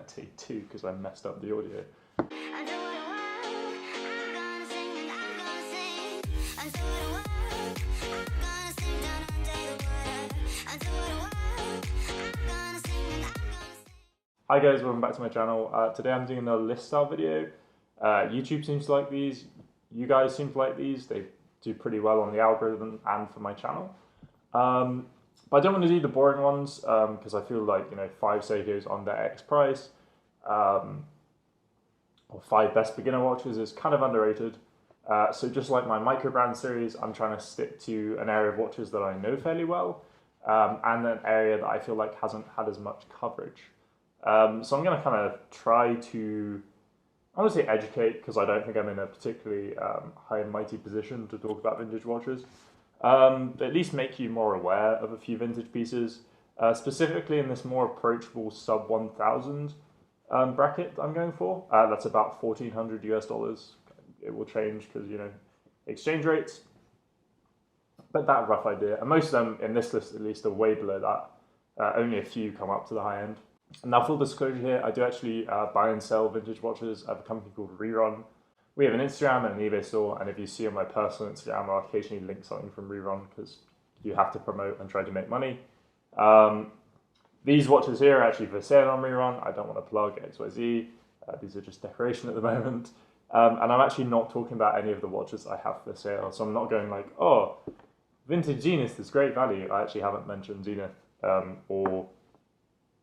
Take two because I messed up the audio. Hi guys, welcome back to my channel. Today I'm doing another list style video. YouTube seems to like these, you guys seem to like these, they do pretty well on the algorithm and for my channel. But I don't want to do the boring ones because I feel like, 5 Seikos on their X price or 5 best beginner watches is kind of underrated. So just like my micro brand series, I'm trying to stick to an area of watches that I know fairly well and an area that I feel like hasn't had as much coverage. So I'm going to kind of try to, I want to say educate because I don't think I'm in a particularly high and mighty position to talk about vintage watches. But at least make you more aware of a few vintage pieces, specifically in this more approachable sub 1,000 bracket I'm going for. That's about $1,400 US. It will change because, exchange rates. But that rough idea, and most of them in this list at least are way below that. Only a few come up to the high end. Now, full disclosure here, I do actually buy and sell vintage watches at a company called Rerun. We have an Instagram and an eBay store, and if you see on my personal Instagram, I'll occasionally link something from Rerun because you have to promote and try to make money. These watches here are actually for sale on Rerun. I don't want to plug XYZ. These are just decoration at the moment. And I'm actually not talking about any of the watches I have for sale. So I'm not going like, oh, vintage Zenith is great value. I actually haven't mentioned Zenith or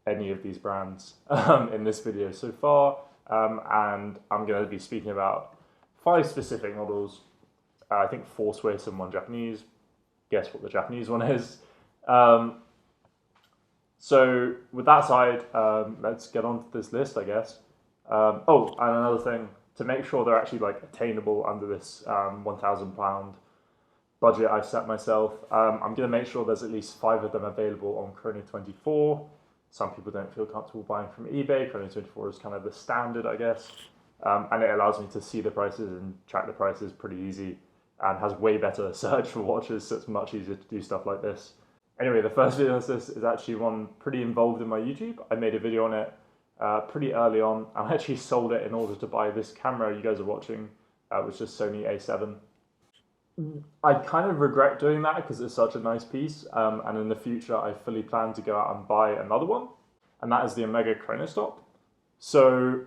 any of these brands in this video so far. And I'm going to be speaking about 5 specific models. I think 4 Swiss and 1 Japanese. Guess what the Japanese one is. So with that side, let's get on to this list, I guess. Oh, and another thing, to make sure they're actually like attainable under this £1,000 budget I've set myself, I'm going to make sure there's at least 5 of them available on Chrono24. Some people don't feel comfortable buying from eBay. Chrono24 is kind of the standard, I guess. And it allows me to see the prices and track the prices pretty easy and has way better search for watches, so it's much easier to do stuff like this. Anyway, the first video on this is actually one pretty involved in my YouTube. I made a video on it pretty early on. I actually sold it in order to buy this camera you guys are watching, which is Sony A7. I kind of regret doing that because it's such a nice piece, and in the future I fully plan to go out and buy another one, and that is the Omega Chronostop. So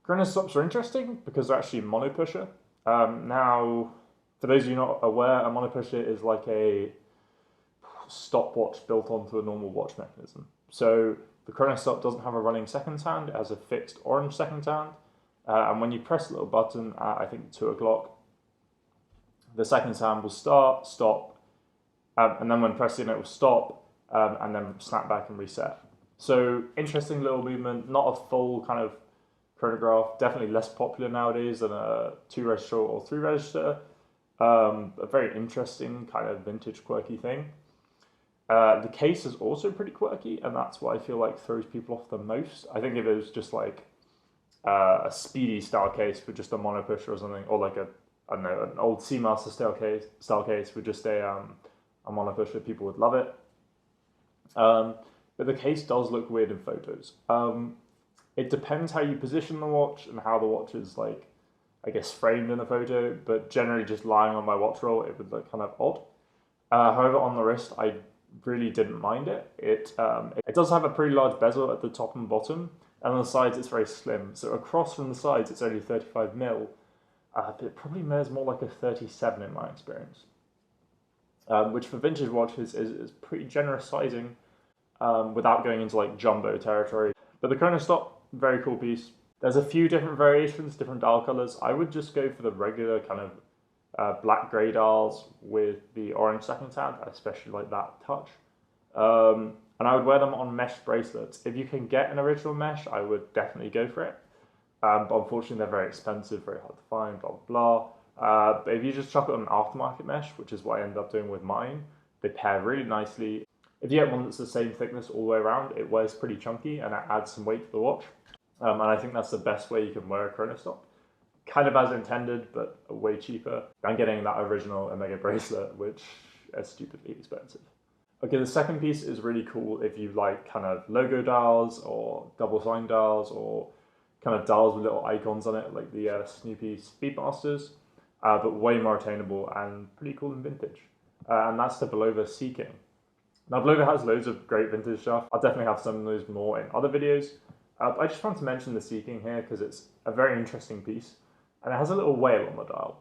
Chronostops are interesting because they're actually monopusher. Now, for those of you not aware, a monopusher is like a stopwatch built onto a normal watch mechanism. So the Chronostop doesn't have a running seconds hand, it has a fixed orange seconds hand, and when you press a little button at I think 2 o'clock, the seconds hand will start, stop, and then when pressing it will stop, and then snap back and reset. So interesting little movement, not a full kind of chronograph, definitely less popular nowadays than a 2 register or 3 register. A very interesting kind of vintage quirky thing. The case is also pretty quirky, and that's what I feel like throws people off the most. I think if it was just like a Speedy style case with just a monopusher or something, or like I don't know, an old Seamaster style case with just a monopusher, people would love it. But the case does look weird in photos. It depends how you position the watch and how the watch is like, I guess, framed in the photo, but generally just lying on my watch roll, it would look kind of odd. However, on the wrist, I really didn't mind it. It does have a pretty large bezel at the top and bottom, and on the sides it's very slim. So across from the sides, it's only 35mm. But it probably measures more like a 37 in my experience, which for vintage watches is pretty generous sizing without going into like jumbo territory. But the Chronostop, very cool piece. There's a few different variations, different dial colors. I would just go for the regular kind of black grey dials with the orange seconds hand. I especially like that touch. And I would wear them on mesh bracelets. If you can get an original mesh, I would definitely go for it. But unfortunately, they're very expensive, very hard to find, blah, blah, blah. But if you just chuck it on an aftermarket mesh, which is what I ended up doing with mine, they pair really nicely. If you get one that's the same thickness all the way around, it wears pretty chunky and it adds some weight to the watch. And I think that's the best way you can wear a Chronostop. Kind of as intended, but way cheaper than getting that original Omega bracelet, which is stupidly expensive. Okay, the second piece is really cool if you like kind of logo dials or double sign dials or kind of dials with little icons on it, like the Snoopy Speedmasters, but way more attainable and pretty cool and vintage. And that's the Bulova Sea King. Now, Bulova has loads of great vintage stuff. I'll definitely have some of those more in other videos. But I just want to mention the Sea King here because it's a very interesting piece, and it has a little whale on the dial.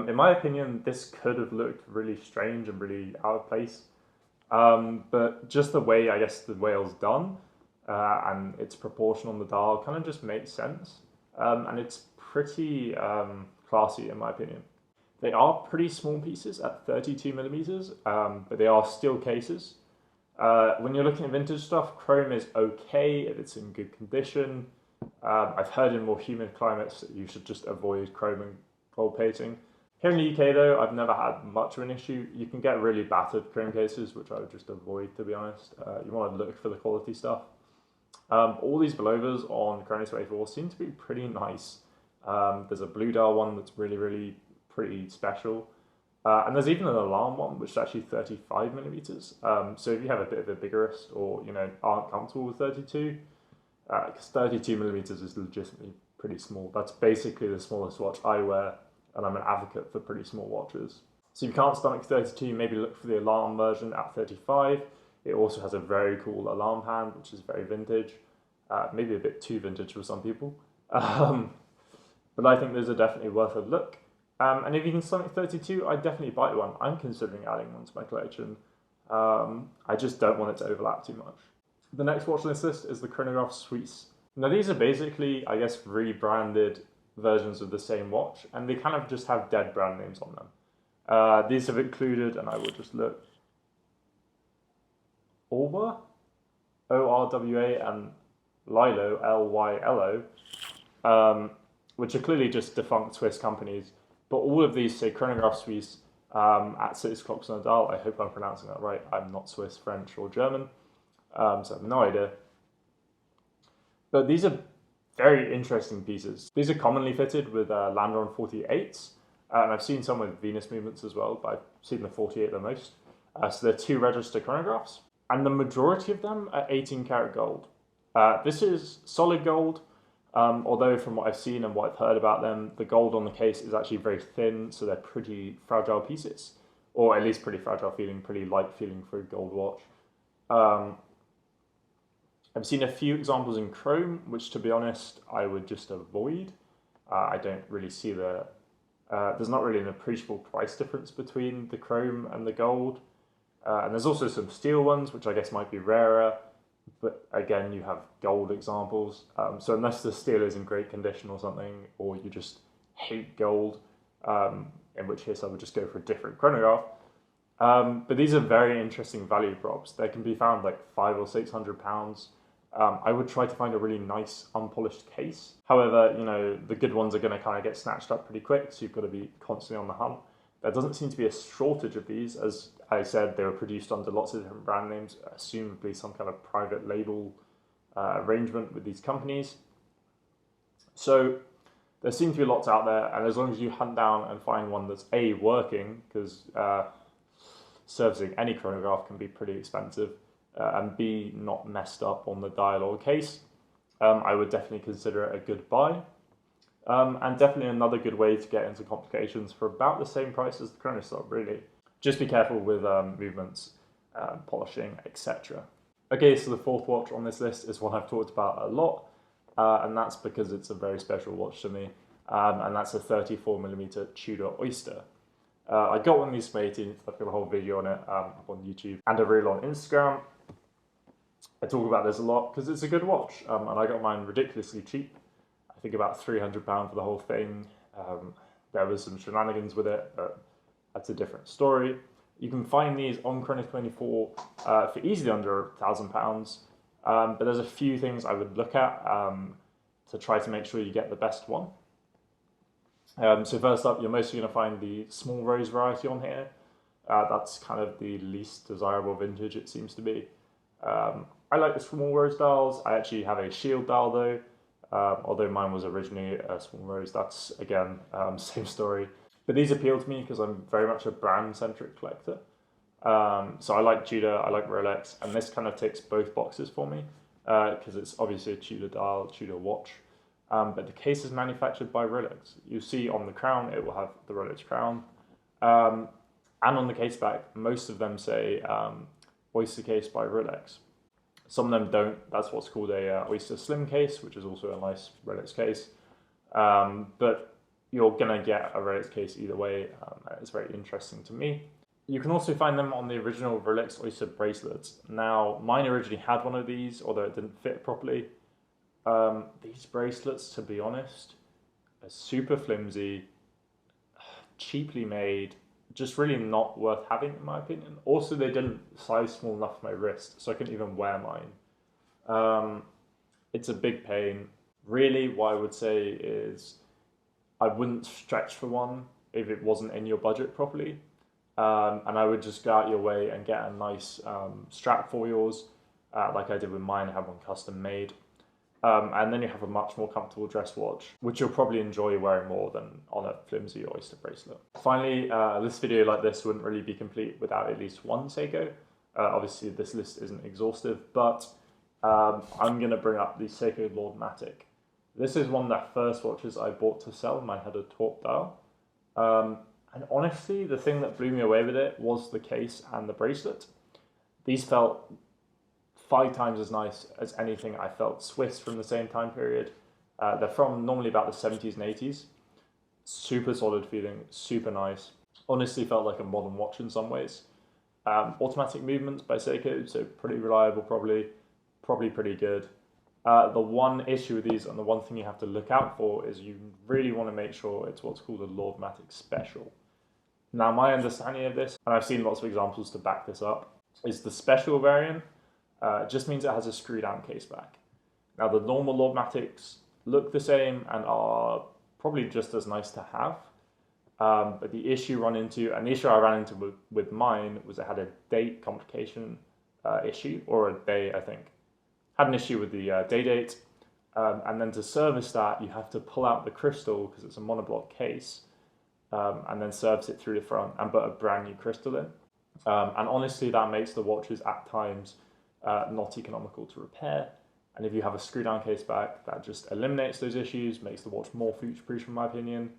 In my opinion, this could have looked really strange and really out of place, but just the way I guess the whale's done and its proportion on the dial kind of just makes sense, and it's pretty classy in my opinion. They are pretty small pieces at 32 millimeters, but they are steel cases. When you're looking at vintage stuff, chrome is okay if it's in good condition. I've heard in more humid climates that you should just avoid chrome and gold plating. Here in the UK though, I've never had much of an issue. You can get really battered chrome cases, which I would just avoid, to be honest. You want to look for the quality stuff. All these Bulovas on Chronostop 84 seem to be pretty nice. There's a blue dial one that's really pretty special. And there's even an alarm one, which is actually 35 millimeters. So if you have a bit of a bigger wrist or, you know, aren't comfortable with 32, because 32 millimeters is legitimately pretty small. That's basically the smallest watch I wear, and I'm an advocate for pretty small watches. So if you can't stomach 32, maybe look for the alarm version at 35. It also has a very cool alarm hand, which is very vintage. Maybe a bit too vintage for some people. But I think those are definitely worth a look. And if you can stomach 32, I'd definitely buy one. I'm considering adding one to my collection. I just don't want it to overlap too much. The next watch on this list is the Chronograph Swiss. Now these are basically, I guess, rebranded versions of the same watch, and they kind of just have dead brand names on them. These have included, and I will just look, Orwa, O-R-W-A, and Lylo, L-Y-L-O, which are clearly just defunct Swiss companies, but all of these say Chronograph Swiss at 6 o'clock on the dial. I hope I'm pronouncing that right. I'm not Swiss, French, or German, so I have no idea. But these are very interesting pieces. These are commonly fitted with Landron 48s, and I've seen some with Venus movements as well, but I've seen the 48 the most. So they're 2 register chronographs, and the majority of them are 18 karat gold. This is solid gold, although from what I've seen and what I've heard about them, the gold on the case is actually very thin, so they're pretty fragile pieces, or at least pretty fragile feeling, pretty light feeling for a gold watch. I've seen a few examples in chrome, which to be honest, I would just avoid. I don't really see there's not really an appreciable price difference between the chrome and the gold. And there's also some steel ones, which I guess might be rarer, but again, you have gold examples. So unless the steel is in great condition or something, or you just hate gold, in which case I would just go for a different chronograph. But these are very interesting value props. They can be found like £500 or £600. I would try to find a really nice unpolished case. However, you know, the good ones are going to kind of get snatched up pretty quick, so you've got to be constantly on the hunt. There doesn't seem to be a shortage of these. As I said, they were produced under lots of different brand names, assumably some kind of private label arrangement with these companies. So there seem to be lots out there, and as long as you hunt down and find one that's A, working, because servicing any chronograph can be pretty expensive, and B, not messed up on the dial or case, I would definitely consider it a good buy. And definitely another good way to get into complications for about the same price as the Chronostop, really. Just be careful with movements, polishing, etc. Okay, so the fourth watch on this list is one I've talked about a lot, and that's because it's a very special watch to me, and that's a 34mm Tudor Oyster. I got one of these for my 18th, I've got a whole video on it up on YouTube, and a reel on Instagram. I talk about this a lot because it's a good watch, and I got mine ridiculously cheap. I think about £300 for the whole thing. There was some shenanigans with it, but that's a different story. You can find these on Chronostop 24 for easily under £1,000, but there's a few things I would look at to try to make sure you get the best one. So first up, you're mostly going to find the small rose variety on here. That's kind of the least desirable vintage, it seems to be. I like the small rose dials. I actually have a shield dial though, although mine was originally a small rose. That's, again, same story. But these appeal to me because I'm very much a brand-centric collector. So I like Tudor, I like Rolex, and this kind of ticks both boxes for me because it's obviously a Tudor dial, Tudor watch. But the case is manufactured by Rolex. You see on the crown, it will have the Rolex crown. And on the case back, most of them say Oyster case by Rolex. Some of them don't. That's what's called a Oyster Slim case, which is also a nice Rolex case. But you're going to get a Rolex case either way. It's very interesting to me. You can also find them on the original Rolex Oyster bracelets. Now, mine originally had one of these, although it didn't fit properly. These bracelets, to be honest, are super flimsy, cheaply made, just really not worth having in my opinion. Also, they didn't size small enough for my wrist, so I couldn't even wear mine. It's a big pain. Really, what I would say is I wouldn't stretch for one if it wasn't in your budget properly. And I would just go out your way and get a nice strap for yours, like I did with mine. I have one custom made. And then you have a much more comfortable dress watch, which you'll probably enjoy wearing more than on a flimsy Oyster bracelet. Finally, this video like this wouldn't really be complete without at least one Seiko. Obviously, this list isn't exhaustive, but I'm going to bring up the Seiko Lordmatic. This is one of the first watches I bought to sell. Mine had a torque dial. And honestly, the thing that blew me away with it was the case and the bracelet. These felt 5 times as nice as anything I felt Swiss from the same time period. They're from normally about the 70s and 80s. Super solid feeling, super nice. Honestly felt like a modern watch in some ways. Automatic movements by Seiko, so pretty reliable probably pretty good. The one issue with these and the one thing you have to look out for is you really want to make sure it's what's called a Lordmatic Special. Now my understanding of this, and I've seen lots of examples to back this up, is the special variant just means it has a screw down case back. Now the normal Lordmatics look the same and are probably just as nice to have. But the issue I ran into with mine was it had a date complication issue, or a day, I think. Had an issue with the day date. And then to service that, you have to pull out the crystal because it's a monoblock case, and then service it through the front and put a brand new crystal in. And honestly, that makes the watches at times not economical to repair. And if you have a screw down case back, that just eliminates those issues, makes the watch more future proof in my opinion,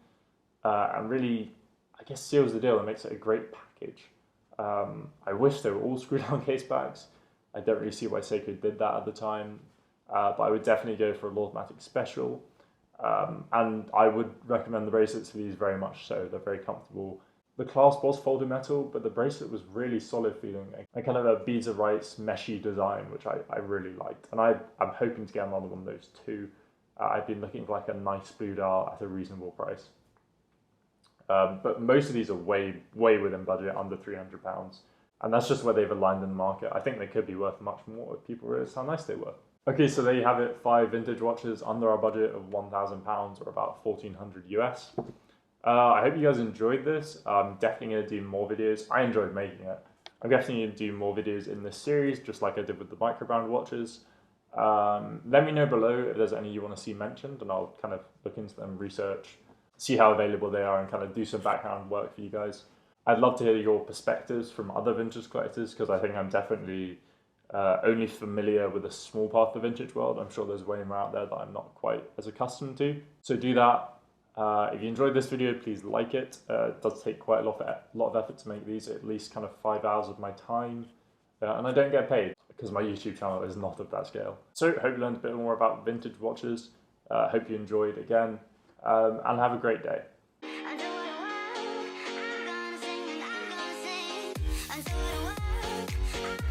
and really, I guess, seals the deal and makes it a great package. I wish they were all screw down case backs. I don't really see why Seiko did that at the time, but I would definitely go for a Lordmatic Special. And I would recommend the bracelets for these very much so. They're very comfortable. The clasp was folded metal, but the bracelet was really solid feeling. A kind of a beads of rice meshy design, which I really liked. And I'm hoping to get another one of those too. I've been looking for like a nice blue dial at a reasonable price. But most of these are way within budget, under £300. And that's just where they've aligned in the market. I think they could be worth much more if people realize how nice they were. Okay, so there you have it, 5 vintage watches under our budget of £1,000 or about 1,400 US. I hope you guys enjoyed this. I'm definitely going to do more videos. I enjoyed making it. I'm definitely going to do more videos in this series, just like I did with the microbrand watches. Let me know below if there's any you want to see mentioned, and I'll kind of look into them, research, see how available they are, and kind of do some background work for you guys. I'd love to hear your perspectives from other vintage collectors, because I think I'm definitely only familiar with a small part of the vintage world. I'm sure there's way more out there that I'm not quite as accustomed to. So do that. If you enjoyed this video, please like it. It does take quite a lot of effort to make these, at least kind of 5 hours of my time. And I don't get paid because my YouTube channel is not of that scale. So hope you learned a bit more about vintage watches. Hope you enjoyed again, and have a great day. I do what I want, I'm gonna sing and I'm gonna sing. I do what I want.